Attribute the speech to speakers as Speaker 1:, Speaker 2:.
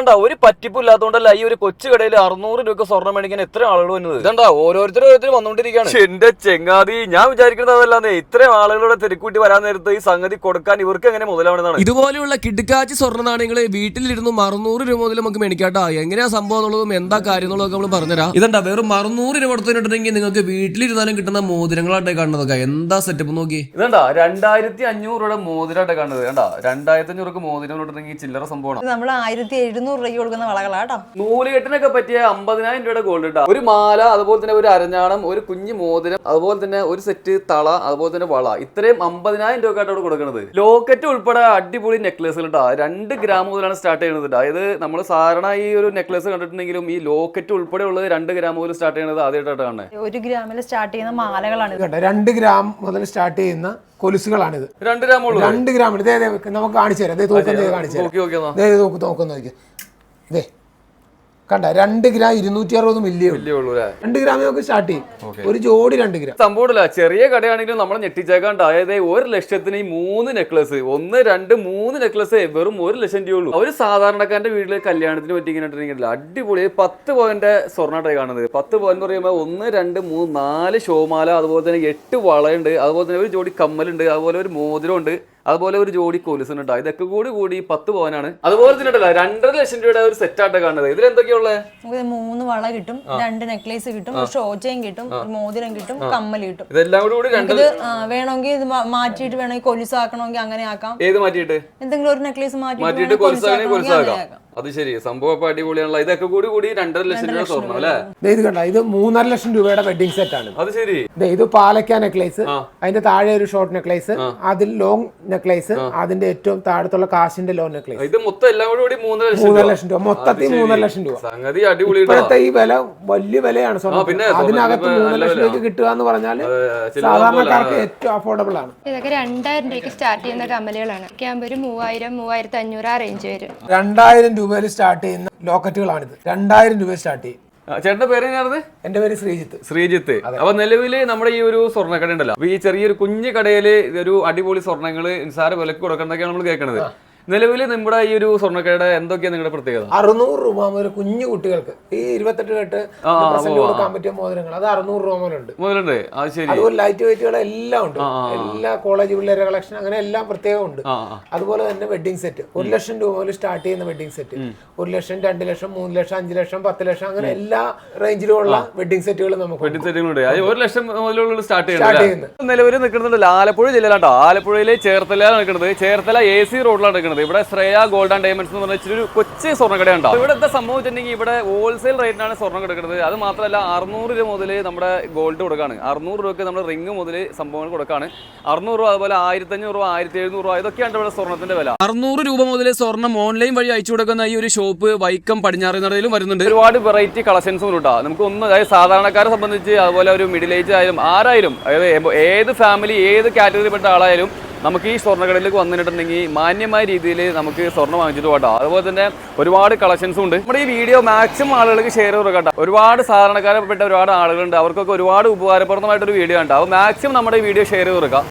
Speaker 1: ഇതണ്ടാ ഒരു പറ്റിപ്പില്ലാത്തോണ്ടല്ല ഈ ഒരു കൊച്ചു കടയിൽ 600 രൂപ സ്വർണ്ണം മേടിക്കാൻ എത്ര ആളുകൾ വന്നത്. ഇതണ്ടാ ഓരോരുത്തരും വന്നുകൊണ്ടിരിക്കുകയാണ്. എന്റെ ചെങ്ങാതി, ഞാൻ വിചാരിക്കുന്നത് അതല്ലാന്നേ, ഇത്രയും ആളുകളുടെ തിരക്കൂട്ടി വരാൻ നേരത്ത് ഈ സംഗതി കൊടുക്കാൻ ഇവർക്ക് എങ്ങനെ മുതലാവുന്നതാണ്.
Speaker 2: ഇതുപോലെയുള്ള കിടുക്കാച്ചി സ്വർണ്ണ നാണയങ്ങള് വീട്ടിലിരുന്ന് 600 രൂപ മുതൽ നമുക്ക് മേടിക്കാട്ടാ. എങ്ങനെയാ സംഭവം എന്നുള്ളതും എന്താ കാര്യം എന്നുള്ളതൊക്കെ നമ്മൾ പറഞ്ഞുതരാം. ഇതണ്ടാ വെറും 600 രൂപ കൊടുത്തിട്ടുണ്ടെങ്കിൽ നിങ്ങൾക്ക് വീട്ടിലിരുന്നാലും കിട്ടുന്ന മോതിരങ്ങളാട്ടെ കാണുന്നതൊക്കെ. എന്താ സെറ്റപ്പ് നോക്കി.
Speaker 1: ഇതണ്ടാ 2500 രൂപയുടെ മോതിരാട്ടെ കാണുന്നത്. കണ്ടാ 2500 മോതിരം കൊടുത്തിട്ടുണ്ടെങ്കിൽ ചില്ലറ സംഭവമാണ്.
Speaker 3: നമ്മൾ 1700 രൂപയ്ക്ക് കൊടുക്കുന്ന വളകളാട്ടോ.
Speaker 1: നൂലുകെട്ടിനൊക്കെ പറ്റിയ 50,000 രൂപയുടെ ഗോൾഡ് ഇട്ടാ. ഒരു മാല, അതുപോലെ തന്നെ ഒരു അരഞ്ഞാണം, ഒരു കുഞ്ഞു മോതിരം, അതുപോലെ തന്നെ ഒരു സെറ്റ് തള, അതുപോലെ തന്നെ വള, ഇത്രയും 50,000 രൂപക്കായിട്ട് കൊടുക്കുന്നത്. ലോക്കറ്റ് ഉൾപ്പെടെ അടിപൊളി നെക്ലേസുകൾ ഇട്ടാ 2 ഗ്രാം മുതലാണ് സ്റ്റാർട്ട് ചെയ്യുന്നത്. അതായത് നമ്മൾ സാധാരണ ഈ ഒരു നെക്ലേസ് കണ്ടിട്ടുണ്ടെങ്കിലും ഈ ലോക്കറ്റ് ഉൾപ്പെടെ ഉള്ളത് 2 ഗ്രാം മുതൽ സ്റ്റാർട്ട് ചെയ്യുന്നത് ആദ്യമായിട്ടാണ് കാണുന്നത്.
Speaker 3: 1 ഗ്രാമിൽ സ്റ്റാർട്ട് ചെയ്യുന്ന മാലകളാണ്.
Speaker 4: 2 ഗ്രാം മുതൽ സ്റ്റാർട്ട് ചെയ്യുന്ന കൊലുസുകളാണിത്.
Speaker 1: 2 ഗ്രാം
Speaker 4: 2 ഗ്രാമിൽ നമുക്ക് കാണിച്ചു തരാം. കാണിച്ചു തരാം. നോക്കുന്നു ഇതേ കണ്ട 2 ഗ്രാം 260 മില്ലി 2 ഗ്രാം നമുക്ക് സ്റ്റാർട്ട് ചെയ്യും. ഒരു ജോഡി 2 ഗ്രാം
Speaker 1: സംഭവമില്ല. ചെറിയ കടയാണെങ്കിലും നമ്മളെ ഞെട്ടിച്ചേക്കാണ്ട്. അതായത് 1 ലക്ഷത്തിന് ഈ 3 നെക്ലസ്, 1, 2, 3 നെക്ലസ് വെറും 1 ലക്ഷം രൂപയുള്ളൂ. ഒരു സാധാരണക്കാരന്റെ വീട്ടില് കല്യാണത്തിന് പറ്റിയിട്ടില്ല. അടിപൊളി 10 പവന്റെ സ്വർണ്ണാട്ടായി കാണുന്നത്. 10 പവൻ എന്ന് പറയുമ്പോൾ 1, 2, 3, 4 ഷോമാല, അതുപോലെ തന്നെ 8 വളയുണ്ട്, അതുപോലെ തന്നെ ഒരു ജോഡി കമ്മലുണ്ട്, അതുപോലെ ഒരു മോതിരം ഉണ്ട്, അതുപോലെ ഒരു ജോഡി കൊലുസുണ്ട്. ഇതൊക്കെ കൂടി 10 പവനാണ്. അതുപോലെ തന്നെ 2.5 ലക്ഷം രൂപയുടെ ഒരു സെറ്റായിട്ട് കാണുന്നത്. ഇതിൽ എന്തൊക്കെയുള്ള
Speaker 3: 3 വള കിട്ടും, 2 നെക്ലേസ് കിട്ടും, ഒരു ഷോച്ചയും കിട്ടും, ഒരു മോതിരം കിട്ടും, കമ്മൽ കിട്ടും.
Speaker 1: ഇതെല്ലാം കൂടി
Speaker 3: വേണമെങ്കിൽ ഇത് മാറ്റിയിട്ട് വേണമെങ്കിൽ കൊലുസാക്കണമെങ്കിൽ അങ്ങനെ ആക്കാം.
Speaker 1: ഏത് മാറ്റിയിട്ട്?
Speaker 3: എന്തെങ്കിലും ഒരു നെക്ലേസ് മാറ്റിയിട്ട്
Speaker 1: കൊലുസാക്കാം. അത് ശരി, സംഭവം അടിപൊളിയാണല്ലോ. ഇതൊക്കെ കൂടി 2.5 ലക്ഷം രൂപ സ്വർണ്ണം അല്ലേ?
Speaker 4: ഇത് കണ്ട, ഇത് 3.5 ലക്ഷം രൂപയുടെ വെഡിങ് സെറ്റ് ആണ്.
Speaker 1: അത് ശരി.
Speaker 4: ഇത് പാലക്ക നെക്ലേസ്, അതിന്റെ താഴെ ഒരു ഷോർട്ട് നെക്ലേസ്, അതിൽ ലോങ് നെക്ലേസ്, അതിന്റെ ഏറ്റവും താഴത്തുള്ള കാശിന്റെ ലോങ് നെക്ലേസ്.
Speaker 1: ഇത് മൊത്തം എല്ലാം കൂടി
Speaker 4: 3.5 ലക്ഷം രൂപ. മൊത്തത്തിൽ 3.5 ലക്ഷം രൂപ.
Speaker 1: സംഗതി അടിപൊളി.
Speaker 4: ഇപ്പോഴത്തെ ഈ വില വലിയ വിലയാണ് സ്വർണ്ണം. അതിനകത്ത് 3 ലക്ഷം രൂപയ്ക്ക് കിട്ടുക എന്ന് പറഞ്ഞാൽ സാധാരണക്കാർക്ക് ഏറ്റവും അഫോർഡബിൾ ആണ്.
Speaker 5: ഇതൊക്കെ 2000 രൂപയ്ക്ക് സ്റ്റാർട്ട് ചെയ്യുന്ന കമ്മലുകളാണ്. ഒരു 3000, 3500 ആ റേഞ്ച് വരും.
Speaker 4: 2000 രൂപയിൽ സ്റ്റാർട്ട് ചെയ്യുന്ന ലോക്കറ്റുകളാണിത്. 2000 രൂപ സ്റ്റാർട്ട് ചെയ്യും.
Speaker 1: ചേട്ടന്റെ പേര് എങ്ങനെയാണത്?
Speaker 4: എന്റെ പേര് ശ്രീജിത്ത്.
Speaker 1: അപ്പൊ നിലവില് നമ്മുടെ ഈ ഒരു സ്വർണ്ണക്കട ഉണ്ടല്ലോ, ഈ ചെറിയൊരു കുഞ്ഞു കടയില് ഒരു അടിപൊളി സ്വർണ്ണങ്ങള് നിസ്സാര വിലക്ക് കൊടുക്കുന്നതൊക്കെയാണ് നമ്മൾ കേൾക്കുന്നത്. നിലവിൽ നമ്മുടെ ഈ ഒരു സ്വർണ്ണക്കടയുടെ എന്തൊക്കെയാണ് നിങ്ങളുടെ പ്രത്യേകത?
Speaker 4: 600 രൂപ മുതൽ കുഞ്ഞു കുട്ടികൾക്ക് ഈ 28 കെട്ട് കൊടുക്കാൻ പറ്റിയ മോതിരങ്ങൾ, അത് 600 രൂപ മുതലുണ്ട്. അതുപോലെ ലൈറ്റ് വെയിറ്റുകൾ എല്ലാം ഉണ്ട്. എല്ലാ കോളേജ് പിള്ളേരെ കളക്ഷൻ അങ്ങനെ എല്ലാം പ്രത്യേകം ഉണ്ട്. അതുപോലെ തന്നെ വെഡിങ് സെറ്റ് 1 ലക്ഷം രൂപ മുതൽ സ്റ്റാർട്ട് ചെയ്യുന്ന വെഡിങ് സെറ്റ് 1 ലക്ഷം, 2 ലക്ഷം, 3 ലക്ഷം, 5 ലക്ഷം, 10 ലക്ഷം, അങ്ങനെ എല്ലാ റേഞ്ചിലുള്ള വെഡിങ് സെറ്റുകൾ നമുക്ക്
Speaker 1: 1 ലക്ഷം മുതലുള്ള സ്റ്റാർട്ട് ചെയ്യുന്നത്. നിലവിൽ നിൽക്കുന്നുണ്ട് ആലപ്പുഴ ജില്ലയിലാട്ടോ. ആലപ്പുഴയിലെ ചേർത്തലയാണ് നിൽക്കുന്നത്. ചേർത്തല AC റോഡിലാണ് നിൽക്കുന്നത്. ഇവിടെ ശ്രേയ ഗോൾഡ് ആൻഡ് ഡയമണ്ട്സ് എന്ന് പറഞ്ഞ ഒരു കൊച്ചു സ്വർണ്ണക്കട ഉണ്ടാവും. ഇവിടുത്തെ സംഭവം വെച്ചിട്ടുണ്ടെങ്കിൽ ഇവിടെ ഹോൾസെയിൽ റേറ്റിനാണ് സ്വർണ്ണം കൊടുക്കുന്നത്. അത് മാത്രമല്ല 600 രൂപ മുതൽ നമ്മുടെ ഗോൾഡ് കൊടുക്കാണ്. 600 രൂപയ്ക്ക് നമ്മുടെ റിംഗ് മുതൽ സംഭവങ്ങൾ കൊടുക്കാണ്. 600 രൂപ, അതുപോലെ 1500 രൂപ, 1700 രൂപ, ഇതൊക്കെയാണ് ഇവിടെ സ്വർണ്ണത്തിന്റെ വില.
Speaker 2: 600 രൂപ മുതൽ സ്വർണ്ണം ഓൺലൈൻ വഴി അയച്ചു കൊടുക്കുന്ന ഈ ഒരു ഷോപ്പ് വൈക്കം പടിഞ്ഞാറ് നടയിലും വരുന്നുണ്ട്.
Speaker 1: ഒരുപാട് വെറൈറ്റി കളക്ഷൻസും കിട്ടാ. നമുക്ക് അതായത് സാധാരണക്കാരെ സംബന്ധിച്ച്, അതുപോലെ ഒരു മിഡിൽ ഏജ് ആയാലും ആരായാലും, അതായത് ഏത് ഫാമിലി, ഏത് കാറ്റഗറിയിൽപ്പെട്ട ആളായാലും നമുക്ക് ഈ സ്വർണ്ണക്കടയിലേക്ക് വന്നിട്ടുണ്ടെങ്കിൽ മാന്യമായ രീതിയിൽ നമുക്ക് സ്വർണ്ണം വാങ്ങിച്ചിട്ട് പോകാം. അതുപോലെ തന്നെ ഒരുപാട് കളക്ഷൻസും ഉണ്ട്. നമ്മുടെ ഈ വീഡിയോ മാക്സിമം ആളുകൾക്ക് ഷെയർ ചെയ്ത് കൊടുക്കട്ടെ. ഒരുപാട് സാധാരണക്കാരപ്പെട്ട ഒരുപാട് ആളുകളുണ്ട്, അവർക്കൊക്കെ ഒരുപാട് ഉപകാരപ്രദമായിട്ടൊരു വീഡിയോ ഉണ്ട്. അപ്പോൾ മാക്സിമം നമ്മുടെ ഈ വീഡിയോ ഷെയർ ചെയ്ത് കൊടുക്കാം.